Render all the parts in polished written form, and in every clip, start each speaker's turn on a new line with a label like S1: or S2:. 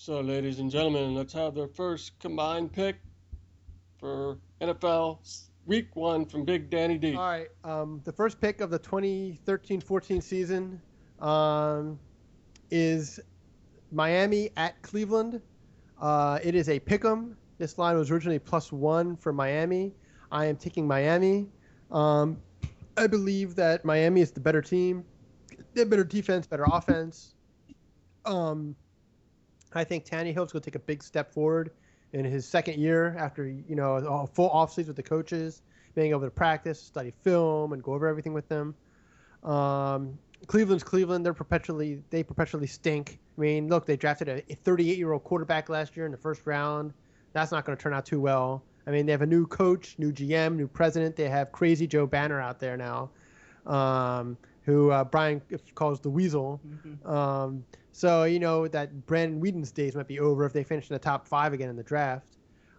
S1: So, ladies and gentlemen, let's have the first combined pick for NFL Week 1 from Big Danny D.
S2: All right. The first pick of the 2013-14 season is Miami at Cleveland. It is a pick'em. This line was originally +1 for Miami. I am taking Miami. I believe that Miami is the better team. They have better defense, better offense. I think Tannehill's going to take a big step forward in his second year after, a full offseason with the coaches, being able to practice, study film, and go over everything with them. Cleveland's Cleveland. They perpetually stink. I mean, look, they drafted a 38-year-old quarterback last year in the first round. That's not going to turn out too well. I mean, they have a new coach, new GM, new president. They have crazy Joe Banner out there now, who Brian calls the Weasel. Mm-hmm. So, that Brandon Whedon's days might be over if they finish in the top 5 again in the draft.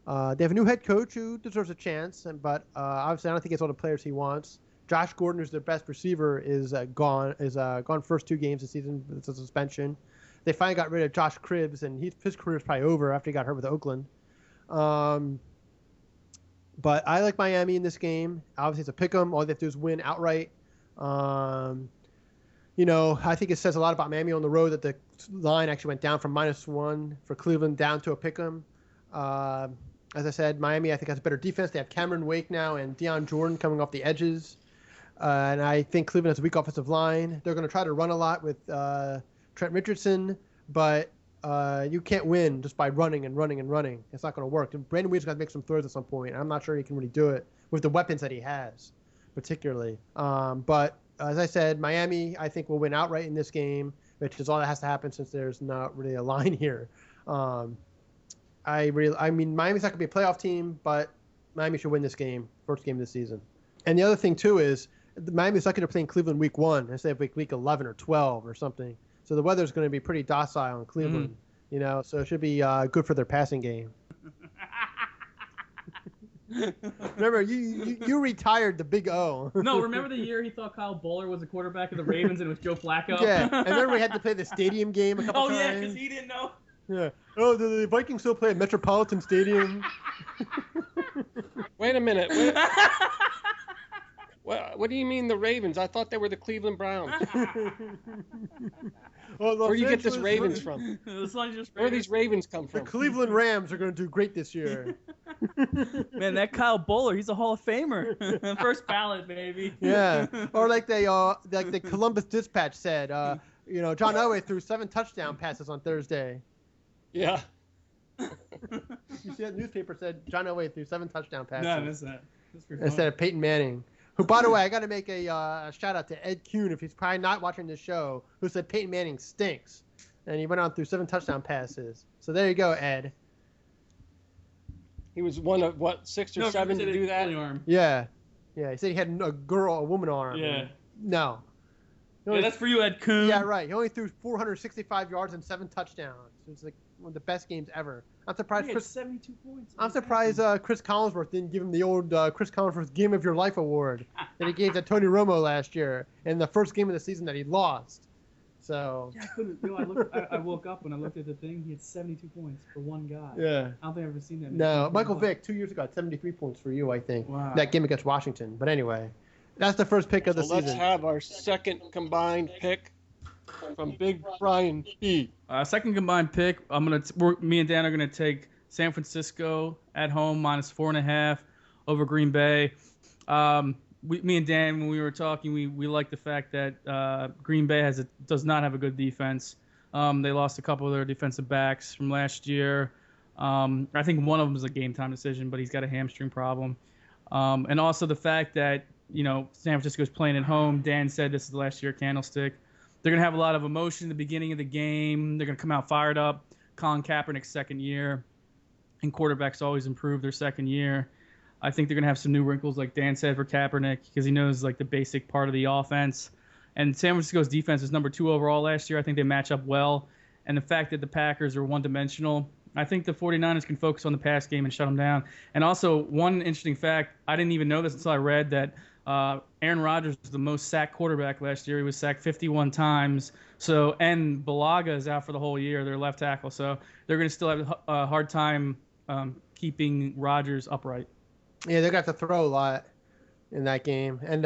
S2: They have a new head coach who deserves a chance, but obviously I don't think he gets all the players he wants. Josh Gordon, who's their best receiver, is gone first 2 games this season with a suspension. They finally got rid of Josh Cribbs, and his career is probably over after he got hurt with Oakland. But I like Miami in this game. Obviously, it's a pick 'em. All they have to do is win outright. I think it says a lot about Miami on the road that the line actually went down from -1 for Cleveland down to a pick 'em. As I said, Miami, I think, has a better defense. They have Cameron Wake now and Deion Jordan coming off the edges. And I think Cleveland has a weak offensive line. They're going to try to run a lot with Trent Richardson, but you can't win just by running and running and running. It's not going to work. Brandon Weed's got to make some throws at some point. I'm not sure he can really do it with the weapons that he has, particularly. But as I said, Miami, I think, will win outright in this game, which is all that has to happen since there's not really a line here. Miami's not going to be a playoff team, but Miami should win this game, first game of the season. And the other thing, too, is Miami's lucky to play in Cleveland week 1 instead of week 11 or 12 or something. So the weather's going to be pretty docile in Cleveland, so it should be good for their passing game. Remember, you retired the Big O.
S3: No, remember the year he thought Kyle Bowler was the quarterback of the Ravens and it was Joe Flacco?
S2: Yeah, and remember we had to play the stadium game a couple times?
S3: Oh, yeah, because he didn't know.
S2: Yeah. Oh, the Vikings still play at Metropolitan Stadium.
S1: Wait a minute. What do you mean the Ravens? I thought they were the Cleveland Browns. Where do you get this Ravens from? Where do these Ravens come from?
S2: The Cleveland Rams are going to do great this year.
S3: Man, that Kyle Bowler, he's a Hall of Famer. First ballot, baby.
S2: Yeah. Or like the Columbus Dispatch said, John Elway threw 7 touchdown passes on Thursday.
S1: Yeah.
S2: You see that newspaper said John Elway threw 7 touchdown passes.
S3: No, I missed that.
S2: Instead of Peyton Manning. Who, by the way, I got to make a shout out to Ed Kuhn, if he's probably not watching this show, who said Peyton Manning stinks. And he went on through 7 touchdown passes. So there you go, Ed.
S1: He was one of, 6 or 7 to do that?
S2: Yeah. Yeah, he said he had a woman arm.
S3: Yeah.
S2: No.
S3: Yeah, that's for you, Ed Kuhn.
S2: Yeah, right. He only threw 465 yards and 7 touchdowns. It was like one of the best games ever. I'm surprised.
S3: He had 72 points.
S2: I'm surprised Chris Collinsworth didn't give him the old Chris Collinsworth Game of Your Life award that he gave to Tony Romo last year in the first game of the season that he lost. So.
S3: Yeah, I couldn't. I woke up when I looked at the thing. He had 72 points for one guy.
S2: Yeah.
S3: I don't think I've ever seen that.
S2: No, Michael Vick 2 years ago had 73 points for you, I think.
S3: Wow.
S2: That game against Washington. But anyway, that's the first pick of the season.
S1: Let's have our second combined pick from Big Brian B.
S3: Second combined pick. Me and Dan are gonna take San Francisco at home -4.5 over Green Bay. Me and Dan, when we were talking, we like the fact that Green Bay does not have a good defense. They lost a couple of their defensive backs from last year. I think one of them is a game time decision, but he's got a hamstring problem. And also the fact that San Francisco is playing at home. Dan said this is the last year at Candlestick. They're going to have a lot of emotion at the beginning of the game. They're going to come out fired up. Colin Kaepernick's second year, and quarterbacks always improve their second year. I think they're going to have some new wrinkles, like Dan said, for Kaepernick, because he knows like the basic part of the offense. And San Francisco's defense was number 2 overall last year. I think they match up well. And the fact that the Packers are one-dimensional, I think the 49ers can focus on the pass game and shut them down. And also, one interesting fact, I didn't even know this until I read that Aaron Rodgers was the most sacked quarterback last year. He was sacked 51 times. So, and Balaga is out for the whole year, their left tackle. So they're going to still have a hard time keeping Rodgers upright.
S2: Yeah, they're going to have to throw a lot in that game. And,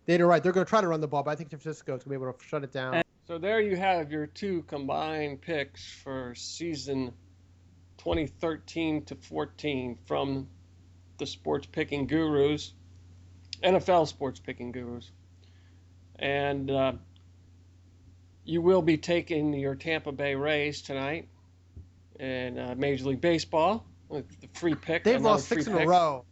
S2: they're right. They're going to try to run the ball, but I think San Francisco is going to be able to shut it down.
S1: So there you have your 2 combined picks for season 2013 to 14 from the sports picking gurus, NFL sports picking gurus. And you will be taking your Tampa Bay Rays tonight in Major League Baseball with the free pick.
S2: They've lost 6 in a row.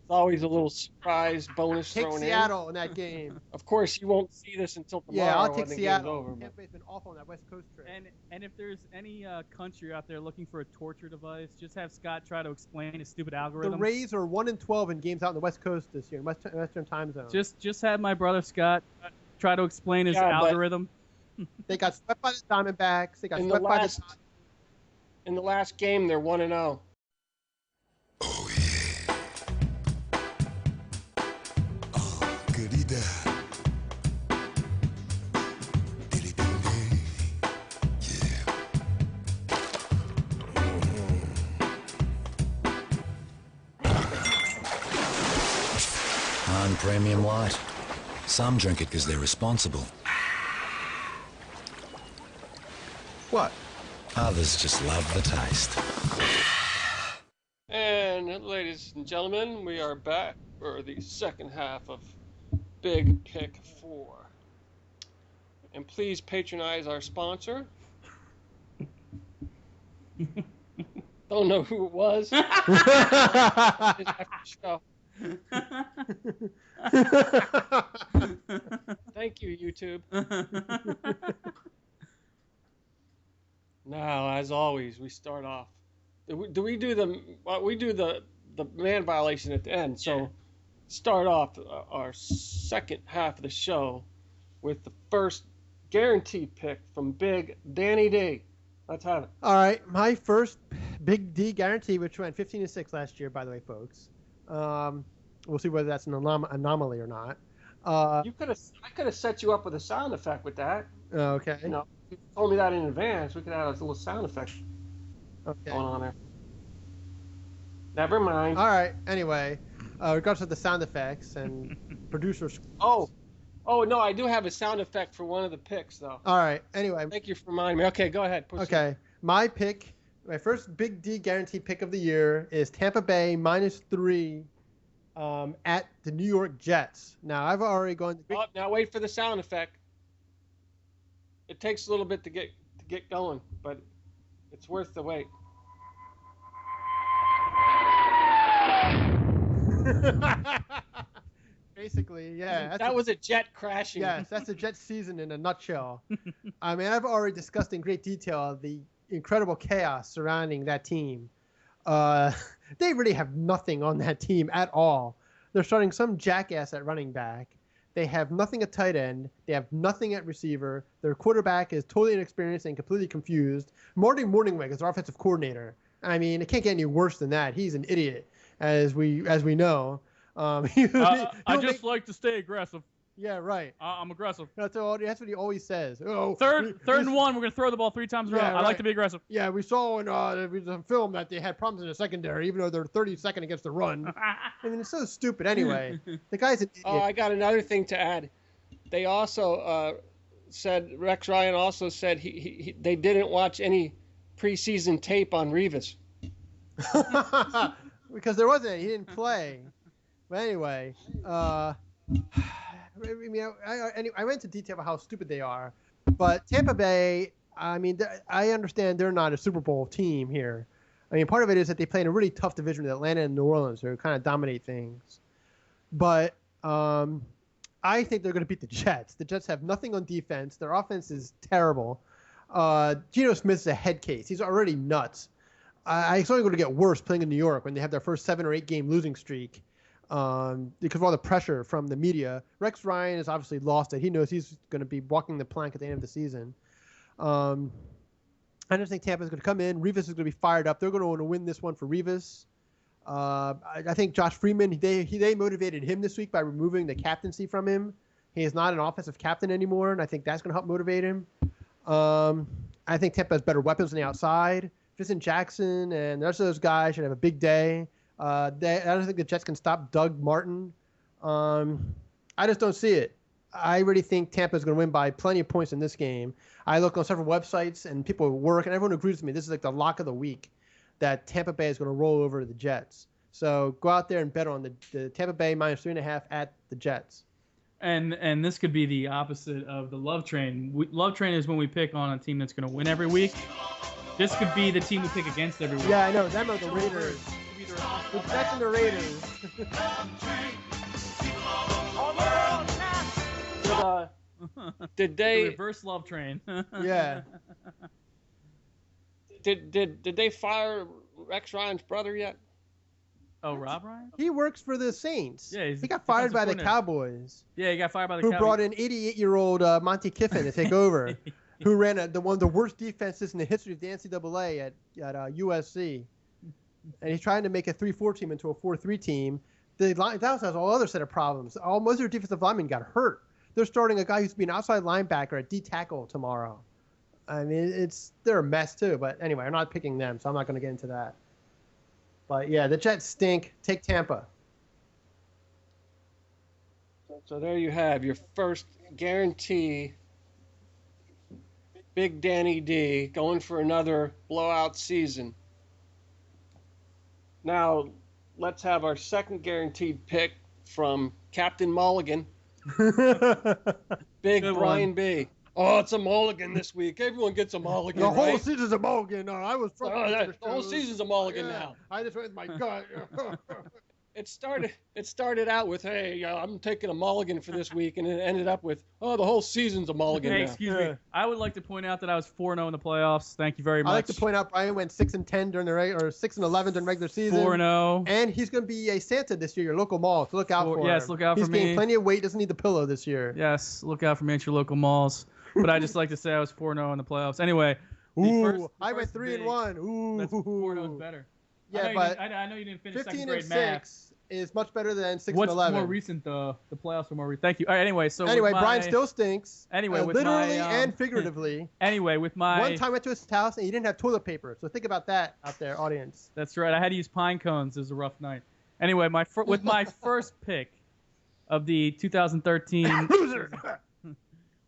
S1: It's always a little surprise bonus
S2: Take
S1: thrown
S2: Seattle in that game.
S1: Of course, you won't see this until tomorrow.
S2: Yeah, I'll take
S1: when the
S2: Seattle.
S1: game's over,
S2: Tampa Bay's been awful on that West Coast trip.
S3: And if there's any country out there looking for a torture device, just have Scott try to explain his stupid algorithm.
S2: The Rays are 1-12 in games out in the West Coast this year, Western time zone.
S3: Just have my brother Scott try to explain his algorithm.
S2: They got swept by the Diamondbacks. They got swept by the.
S1: In the last game, they're 1-0.
S4: Oh yeah. Oh, goody da. Diddy ding ding. Yeah.
S5: Han Premium Light. Some drink it because they're responsible.
S4: What?
S5: Others just love the taste.
S1: And ladies and gentlemen, we are back for the second half of Big Pick 4. And please patronize our sponsor. Don't know who it was. Thank you, YouTube. Now, as always, we start off. Do we do the man violation at the end? So, start off our second half of the show with the first guaranteed pick from Big Danny D. Let's have it.
S2: All right, my first Big D guarantee, which went 15-6 last year, by the way, folks. We'll see whether that's an anomaly or not.
S1: I could have set you up with a sound effect with that.
S2: Okay.
S1: You know, if you told me that in advance, we could have a little sound effect
S2: Okay.
S1: going on there. Never mind.
S2: All right. Anyway, regardless of the sound effects and producers.
S1: Oh, no, I do have a sound effect for one of the picks, though.
S2: All right. Anyway.
S1: Thank you for reminding me. Okay, go ahead. Proceed.
S2: Okay. My first Big D guaranteed pick of the year is Tampa Bay -3 at the New York Jets. Now, I've already gone.
S1: Now wait for the sound effect. It takes a little bit to get going, but it's worth the wait.
S2: Basically, yeah.
S1: That was a jet crashing.
S2: Yes, that's the Jets season in a nutshell. I mean, I've already discussed in great detail the incredible chaos surrounding that team. They really have nothing on that team at all. They're starting some jackass at running back. They have nothing at tight end. They have nothing at receiver. Their quarterback is totally inexperienced and completely confused. Marty Morningweg is their offensive coordinator. I mean, it can't get any worse than that. He's an idiot, as we know.
S3: I just like to stay aggressive.
S2: Yeah, right.
S3: I'm aggressive.
S2: That's what he always says. Oh,
S3: third and 1, we're going to throw the ball 3 times in a row. I like to be aggressive.
S2: Yeah, we saw in the film that they had problems in the secondary, even though they're 32nd against the run. I mean, it's so stupid anyway. The guy's an idiot.
S1: Oh, I got another thing to add. They also said, Rex Ryan also said they didn't watch any preseason tape on Revis.
S2: Because there wasn't any. He didn't play. But anyway, I went into detail about how stupid they are. But Tampa Bay, I mean, I understand they're not a Super Bowl team here. I mean, part of it is that they play in a really tough division with Atlanta and New Orleans, who kind of dominate things. But I think they're going to beat the Jets. The Jets have nothing on defense. Their offense is terrible. Geno Smith's a head case. He's already nuts. It's only going to get worse playing in New York when they have their first 7 or 8 game losing streak. Because of all the pressure from the media. Rex Ryan has obviously lost it. He knows he's going to be walking the plank at the end of the season. I just think Tampa's going to come in. Revis is going to be fired up. They're going to want to win this one for Revis. I think Josh Freeman, they motivated him this week by removing the captaincy from him. He is not an offensive captain anymore, and I think that's going to help motivate him. I think Tampa has better weapons on the outside. Vincent Jackson and the rest of those guys should have a big day. I don't think the Jets can stop Doug Martin. I just don't see it. I really think Tampa is going to win by plenty of points in this game. I look on several websites, and people at work, and everyone agrees with me. This is like the lock of the week that Tampa Bay is going to roll over the Jets. So go out there and bet on the Tampa Bay minus 3.5 at the Jets.
S3: And this could be the opposite of the love train. Love train is when we pick on a team that's going to win every week. This could be the team we pick against every week.
S2: Yeah, I know. Them are the Raiders. The Jets and the Raiders.
S1: Did
S3: The
S1: they
S3: reverse love train.
S2: Yeah.
S1: did they fire Rex Ryan's brother yet?
S3: Oh, Rob Ryan?
S2: He works for the Saints.
S3: Yeah,
S2: he got fired by the
S3: defensive
S2: Cowboys.
S3: Yeah, he got fired by the
S2: Who
S3: Cowboys.
S2: brought in 88-year-old Monty Kiffin to take over, who ran one of the worst defenses in the history of the NCAA at USC. And he's trying to make a 3-4 team into a 4-3 team. That also has all other set of problems. Most of their defensive linemen got hurt. They're starting a guy who's be an outside linebacker at D tackle tomorrow. I mean, they're a mess too. But anyway, I'm not picking them, so I'm not going to get into that. But yeah, the Jets stink. Take Tampa.
S1: So there you have your first guarantee. Big Danny D going for another blowout season. Now, let's have our second guaranteed pick from Captain Mulligan. Big
S3: Good
S1: Brian
S3: one.
S1: B. Oh, it's a mulligan this week. Everyone gets a mulligan,
S2: The whole
S1: right?
S2: season's a mulligan. No, I was from
S1: The whole season's a mulligan
S2: Yeah,
S1: now.
S2: I just went with my gut.
S1: It started out with, hey, I'm taking a mulligan for this week, and it ended up with, oh, the whole season's a mulligan
S3: Hey,
S1: now.
S3: excuse
S2: Yeah.
S3: me. I would like to point out that I was 4-0 in the playoffs. Thank you very much.
S2: I like to point out Brian went 6-10 during the or 6-11 during regular season.
S3: 4-0.
S2: And he's going to be a Santa this year, your local mall. So look out for him.
S3: Yes, look out
S2: he's
S3: for
S2: gained
S3: me.
S2: plenty of weight. Doesn't need the pillow this year.
S3: Yes, look out for me at your local malls. But I just like to say I was 4-0 in the playoffs. Anyway, the
S2: I went
S3: first
S2: 3-1. Ooh,
S3: That's 4-0 is better.
S2: Yeah,
S3: I
S2: but
S3: know you didn't finish second
S2: 15
S3: grade
S2: and
S3: math.
S2: 6 is much better than 6
S3: What's
S2: and 11.
S3: more recent, though? The playoffs are more recent. Thank you. All right, anyway, so
S2: Anyway,
S3: with
S2: Brian
S3: my-
S2: still stinks.
S3: Anyway, with
S2: literally
S3: my,
S2: and figuratively.
S3: Anyway, with my
S2: One time I went to his house and he didn't have toilet paper. So think about that out there, audience.
S3: That's right. I had to use pine cones. It was a rough night. Anyway, with my first pick of the 2013
S2: Loser.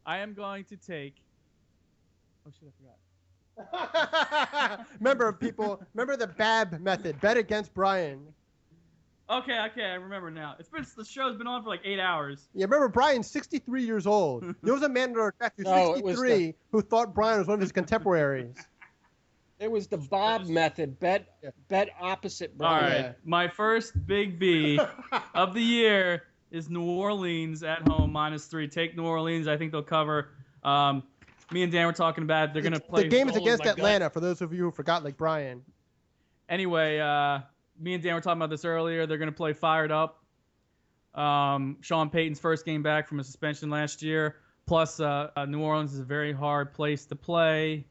S3: I am going to take. Oh shit! I forgot.
S2: Remember, people. Remember the BAB method. Bet against Brian.
S3: Okay, I remember now. The show's been on for like 8 hours.
S2: Yeah, remember Brian's 63 years old. There was a man in our track who's
S1: No, it was
S2: 63 who thought Brian was one of his contemporaries.
S1: It was the Bob method. Bet opposite
S3: All
S1: Brian.
S3: right,
S2: Yeah.
S3: my first big B of the year is New Orleans at home -3. Take New Orleans. I think they'll cover. Me and Dan were talking about it. They're gonna play.
S2: The game is
S1: Oh,
S2: against
S1: my God.
S2: Atlanta, for those of you who forgot, like Brian.
S3: Anyway, me and Dan were talking about this earlier. They're going to play fired up. Sean Payton's first game back from a suspension last year. Plus, New Orleans is a very hard place to play.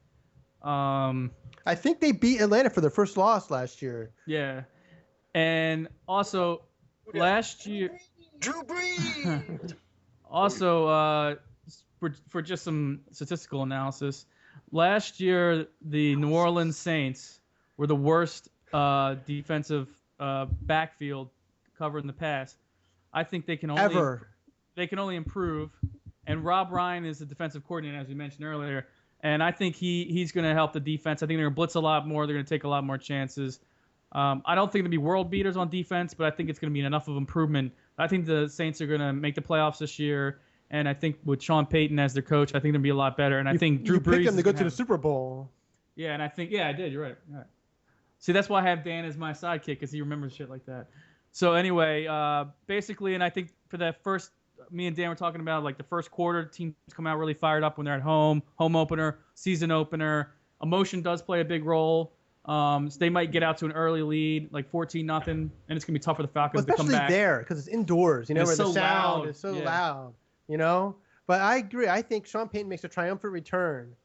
S2: I think they beat Atlanta for their first loss last year.
S3: Yeah. And also, last year...
S4: Drew Brees!
S3: Also, for just some statistical analysis, last year the New Orleans Saints were the worst defensive backfield cover in the past. I think they can only improve. And Rob Ryan is the defensive coordinator, as we mentioned earlier. And I think he's going to help the defense. I think they're going to blitz a lot more. They're going to take a lot more chances. I don't think they'll be world beaters on defense, but I think it's going to be enough of improvement. I think the Saints are going to make the playoffs this year. And I think with Sean Payton as their coach, I think they'll be a lot better. And I think Drew
S2: you
S3: Brees
S2: picked them to
S3: is
S2: go
S3: gonna
S2: to the
S3: have-
S2: Super Bowl.
S3: Yeah, and I think I did. You're right. All right. See, that's why I have Dan as my sidekick, because he remembers shit like that. So anyway, basically, and I think for that first, me and Dan were talking about like the first quarter, teams come out really fired up when they're at home opener, season opener. Emotion does play a big role. So they might get out to an early lead, like 14-0, and it's gonna be tough for the Falcons to come
S2: Especially
S3: back.
S2: there, because it's indoors,
S3: And
S2: where
S3: it's
S2: the
S3: so
S2: sound
S3: loud.
S2: is so
S3: Yeah.
S2: loud, But I agree. I think Sean Payton makes a triumphant return.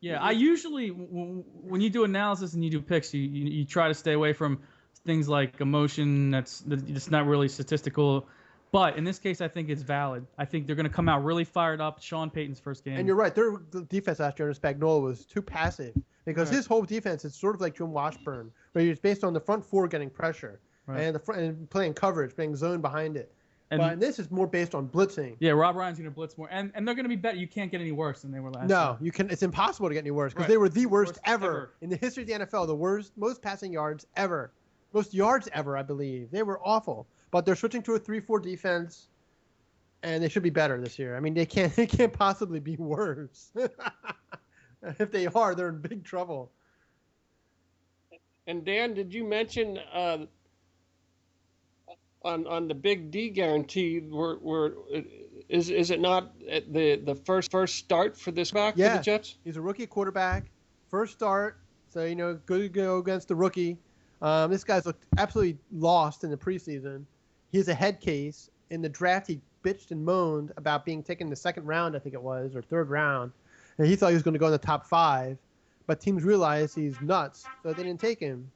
S3: Yeah, I usually when you do analysis and you do picks, you try to stay away from things like emotion that's not really statistical. But in this case, I think it's valid. I think they're going to come out really fired up. Sean Payton's first game.
S2: And you're right. Their defense last year under Spagnuolo was too passive because his whole defense is sort of like Jim Washburn, where it's based on the front four getting pressure and playing coverage, playing zone behind it. But this is more based on blitzing.
S3: Yeah, Rob Ryan's going to blitz more, and they're going to be better. You can't get any worse than they were last year.
S2: No, you can. It's impossible to get any worse because they were the worst ever in the history of the NFL. The worst, most passing yards ever, most yards ever, I believe. They were awful. But they're switching to a 3-4 defense, and they should be better this year. I mean, they can't possibly be worse. If they are, they're in big trouble.
S1: And Dan, did you mention on the Big D guarantee, is it not the first start for this back for the Jets?
S2: He's a rookie quarterback, first start, so good to go against the rookie. This guy's looked absolutely lost in the preseason. He's a head case. In the draft, he bitched and moaned about being taken in the second round, I think it was, or third round, and he thought he was going to go in the top 5, but teams realized he's nuts, so they didn't take him.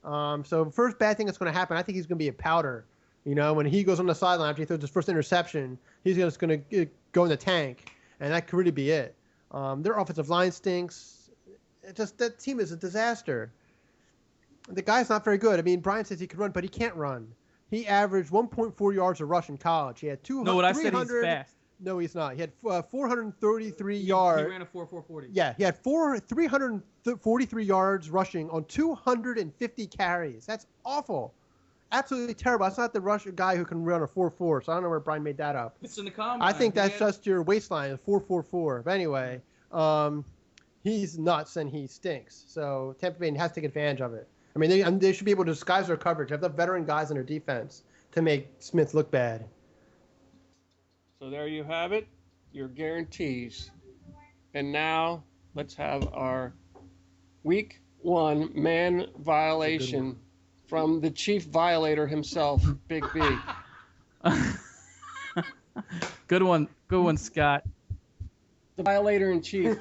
S2: So first bad thing that's going to happen, I think he's going to be a powder. When he goes on the sideline after he throws his first interception, he's just going to go in the tank, and that could really be it. Their offensive line stinks. That team is a disaster. The guy's not very good. I mean, Brian says he could run, but he can't run. He averaged 1.4 yards a rush in college. He had 200.
S3: No, what I said he's fast.
S2: No, he's not. He had 433 yards.
S3: He ran a 4.40.
S2: Yeah, he had 343 yards rushing on 250 carries. That's awful. Absolutely terrible. That's not the rush guy who can run a 4.4. So I don't know where Brian made that up.
S3: It's in the combine.
S2: I think that's just your waistline, 4.44. But anyway, he's nuts and he stinks. So Tampa Bay has to take advantage of it. I mean, they should be able to disguise their coverage, have the veteran guys in their defense to make Smith look bad.
S1: So there you have it, your guarantees. And now let's have our Week 1 man violation from the chief violator himself, Big B.
S3: Good one, Scott.
S1: The violator in chief.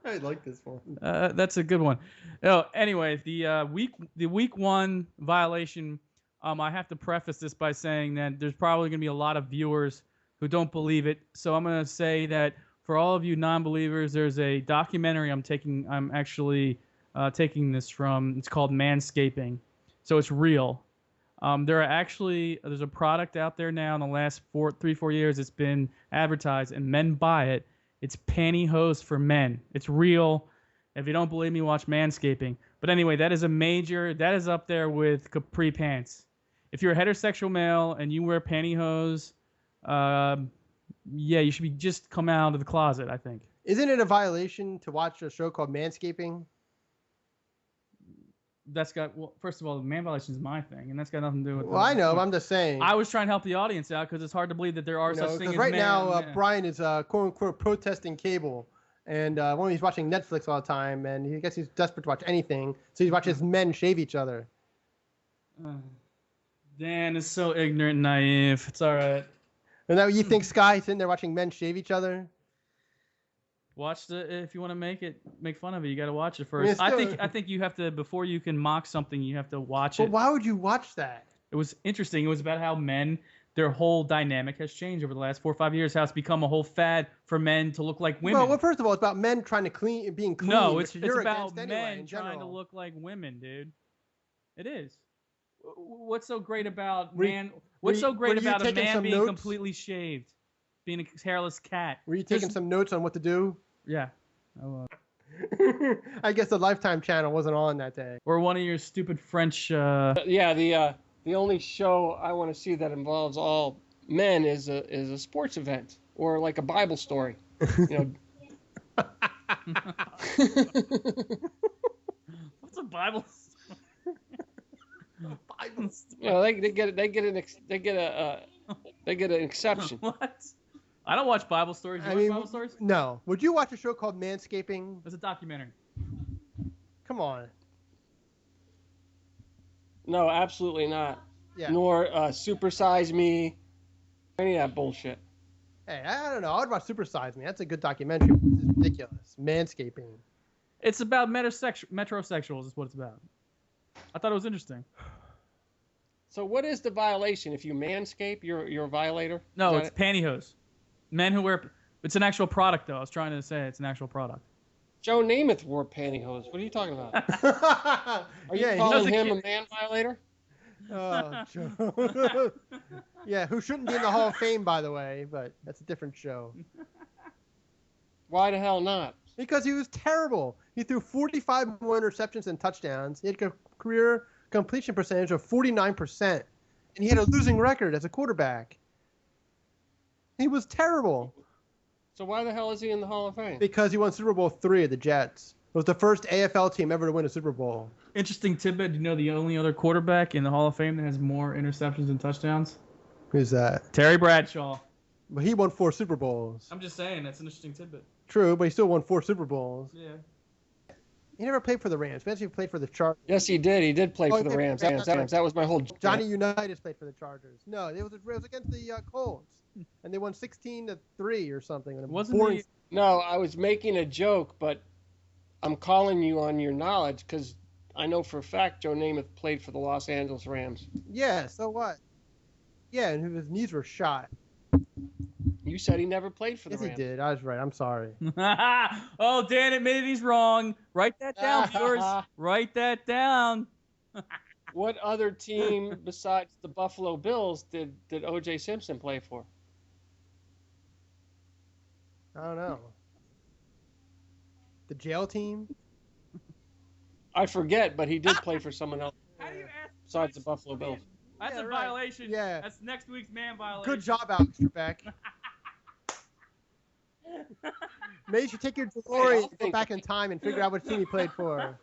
S2: I like this one.
S3: That's a good one. Anyway, the week 1 violation. I have to preface this by saying that there's probably going to be a lot of viewers who don't believe it. So I'm going to say that for all of you non-believers, there's a documentary I'm actually taking this from. It's called Manscaping. So it's real. There's a product out there now in the last 3-4 years. It's been advertised and men buy it. It's pantyhose for men. It's real. If you don't believe me, watch Manscaping. But anyway, that is up there with capri pants. If you're a heterosexual male and you wear pantyhose, you should just come out of the closet, I think.
S2: Isn't it a violation to watch a show called Manscaping?
S3: First of all, man violation is my thing, and that's got nothing to do with.
S2: Well, I know, but I'm just saying.
S3: I was trying to help the audience out because it's hard to believe that there are such things. Because
S2: right now, Brian is quote unquote protesting cable, and he's watching Netflix all the time, and he guess he's desperate to watch anything, so he watches men shave each other.
S3: Dan is so ignorant and naive. It's all right.
S2: And now you think Sky's sitting there watching men shave each other?
S3: If you want to make fun of it, you got to watch it first. I think you have to, before you can mock something, you have to watch it.
S2: But why would you watch that?
S3: It was interesting. It was about how men, their whole dynamic has changed over the last 4 or 5 years. How it's become a whole fad for men to look like women.
S2: Well, first of all, it's about men trying to being clean.
S3: No, it's
S2: about
S3: men trying to look like women, dude. It is. What's so great about man? What's so great about a man being completely shaved, being a hairless cat?
S2: Were you taking some notes on what to do?
S3: Yeah.
S2: I guess the Lifetime channel wasn't on that day.
S3: Or one of your stupid French.
S1: The only show I want to see that involves all men is a sports event or like a Bible story.
S3: What's a Bible story?
S2: Bible story.
S1: They get an exception.
S3: What? I don't watch Bible stories. You watch Bible stories?
S2: No. Would you watch a show called Manscaping?
S3: It's a documentary.
S2: Come on.
S1: No, absolutely not.
S2: Yeah.
S1: Nor Super Size Me. Any of that bullshit.
S2: Hey, I don't know. I would watch Super Size Me. That's a good documentary. This is ridiculous. Manscaping.
S3: It's about metrosexuals is what it's about. I thought it was interesting.
S1: So what is the violation? If you manscape, you're a violator?
S3: No,
S1: Is
S3: it's
S1: that it?
S3: pantyhose. Men who wear... It's an actual product, though. I was trying to say it's an actual product.
S1: Joe Namath wore pantyhose. What are you talking about? Are you
S2: Yeah, he
S1: calling
S3: was a
S1: him
S3: kid.
S1: a man violator?
S2: Oh, Joe. Yeah, who shouldn't be in the Hall of Fame, by the way, but that's a different show.
S1: Why the hell not?
S2: Because he was terrible. He threw 45 more interceptions and touchdowns. He had a career completion percentage of 49%. And he had a losing record as a quarterback. He was terrible
S1: So why the hell is he in the Hall of Fame?
S2: because he won Super Bowl III at the Jets. It was the first AFL team ever to win a Super Bowl.
S3: Interesting tidbit. Do you know the only other quarterback in the Hall of Fame that has more interceptions and touchdowns?
S2: Who's that?
S3: Terry Bradshaw.
S2: But he won 4 Super Bowls.
S3: I'm just saying, that's an interesting tidbit.
S2: True, but he still won 4 Super Bowls.
S3: Yeah.
S2: He never played for the Rams. Eventually he played for the Chargers.
S1: Yes, he did. He did play
S2: Oh,
S1: for the
S2: he did.
S1: Rams.
S2: That's right.
S1: That was my whole joke.
S2: Johnny Unitas played for the Chargers. No, it was against the Colts. And they won 16-3 or something. And
S3: Wasn't
S2: boring...
S3: he-
S1: No, I was making a joke, but I'm calling you on your knowledge because I know for a fact Joe Namath played for the Los Angeles Rams.
S2: Yeah, so what? Yeah, and his knees were shot.
S1: You said he never played for the
S2: Yes, he
S1: Rams.
S2: did. I was right. I'm sorry.
S3: Oh, Dan admitted he's wrong. Write that down, viewers. Write that down.
S1: What other team besides the Buffalo Bills did O.J. Simpson play for?
S2: I don't know. The jail team?
S1: I forget, but he did play for someone else
S3: How do you ask
S1: besides the Buffalo Bills.
S3: That's
S2: Yeah,
S3: a
S2: right.
S3: violation.
S2: Yeah.
S3: That's next week's man violation.
S2: Good job, Alex Trebek. Maybe you should take your DeLorean and go back in time and figure out what team he played for.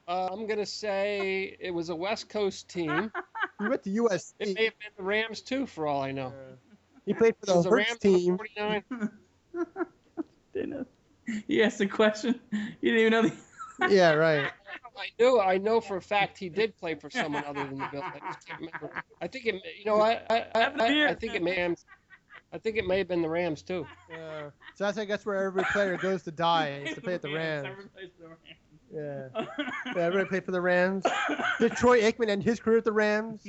S1: I'm going to say it was a West Coast team.
S2: He went to USC.
S1: It may have been the Rams, too, for all I know.
S2: He played for
S1: It was
S2: the
S1: the
S2: Hurts
S1: Rams
S2: team.
S1: 49.
S3: Didn't he asked a question. You didn't even know the...
S2: Yeah, right.
S1: I know for a fact he did play for someone other than the Bills. I just can't remember. I think it, you know, I think it may have been the Rams too.
S2: So that's, I guess, where every player goes to die, is to play at the Rams.
S3: Everyone plays for the Rams.
S2: Yeah. Yeah, everybody played for the Rams. Did Troy Aikman end his career at the Rams?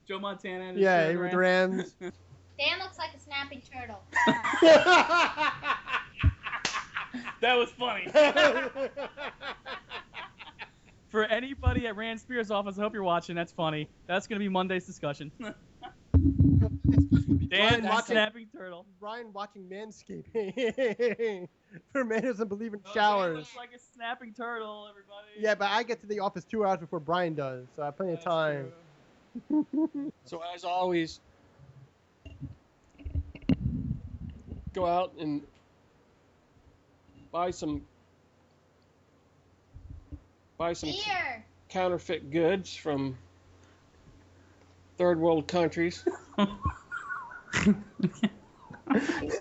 S3: Joe Montana. And
S2: Yeah, he was the Rams.
S6: Dan looks like a snapping turtle.
S3: That was funny. For anybody at Rand Spears' office, I hope you're watching. That's funny. That's going to be Monday's discussion. Dan, the snapping turtle.
S2: Ryan watching Manscaping. For a man who doesn't believe in
S3: Dan
S2: showers.
S3: looks like a snapping turtle, everybody.
S2: Yeah, but I get to the office 2 hours before Brian does, so I have plenty of
S3: That's
S2: time.
S3: true.
S1: So as always, go out and buy some
S6: Beer.
S1: counterfeit goods from third world countries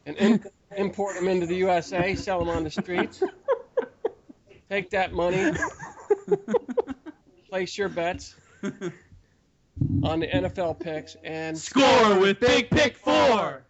S1: and import them into the USA, sell them on the streets. Take that money, place your bets on the NFL picks, and
S3: Score with Big Pick 4.